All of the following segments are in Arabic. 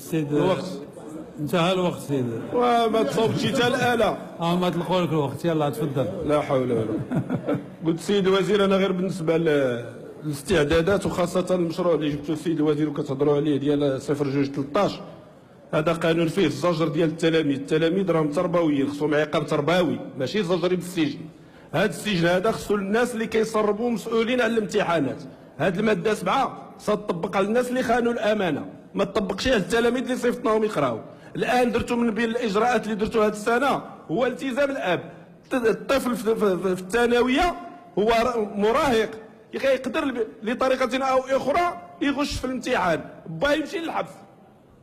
السيد الوقت انتهى الوقت سيد. وما تصوبتش حتى الآلة. ما تلقوا لك الوقت. يلا تفضل. لا حول ولا قوة. قلت السيد الوزير انا غير بالنسبه للاستعدادات وخاصه المشروع اللي جبتو السيد الوزير وكتهضروا عليه ديال 0213 هذا قانون فيه الزجر ديال التلاميذ راهم تربويين خصهم عقاب تربوي ماشي زجري بالسجن. هذا السجن هذا خصو الناس اللي كيصربوا مسؤولين على الامتحانات. هذه الماده 7 ستطبق على الناس اللي خانوا الامانه ما تطبقش على التلاميذ اللي صيفطناهم يقراو. الان درتوا من بين الاجراءات اللي درتوا هذه السنه هو التزام الاب. الطفل في الثانويه هو مراهق يقدر لطريقه او اخرى يغش في الامتحان با يمشي للحبس.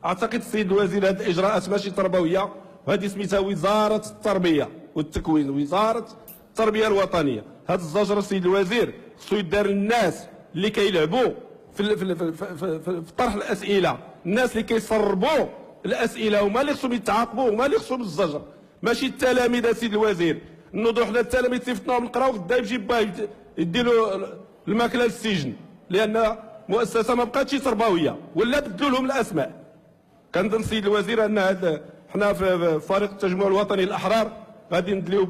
اعتقد السيد الوزير هذه الاجراءات ماشي تربويه وهذه سميتها وزاره التربيه والتكوين وزاره التربيه الوطنيه. هذا الزجر السيد الوزير خصو يدار للناس اللي كيلعبوا في طرح الاسئله. الناس اللي كيسربوا الاسئله هما اللي خصهم يتعاقبوا هما اللي خصهم الزجر ماشي التلاميذ. السيد الوزير نوضوا حنا التلاميذ صيفطناهم نقراو غدا يجي باه يديروا الماكله للسجن لان مؤسسه ما بقاتش تربويه ولا بدلوا لهم الاسماء. كنظن السيد الوزير ان هذا حنا في فريق التجمع الوطني الاحرار غادي ندليو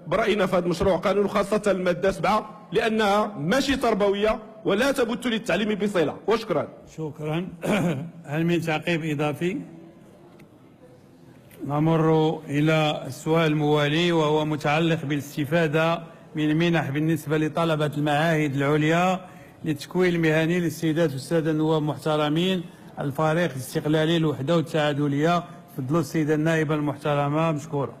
براينا في هذا المشروع قانون خاصه الماده 7 لانها ماشي تربويه ولا تبت للتعليم بصله. وشكرا. شكرا. هل من تعقيب اضافي؟ نمر إلى السؤال الموالي وهو متعلق بالاستفادة من المنح بالنسبة لطلبة المعاهد العليا للتكوين المهني للسيدات والسادة النواب المحترمين الفريق الاستقلالي الوحدة والتعادلية. تفضلوا السيدة النائبة المحترمة مشكورة.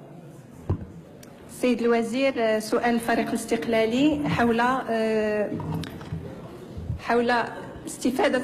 السيد الوزير سؤال الفريق الاستقلالي حول استفادة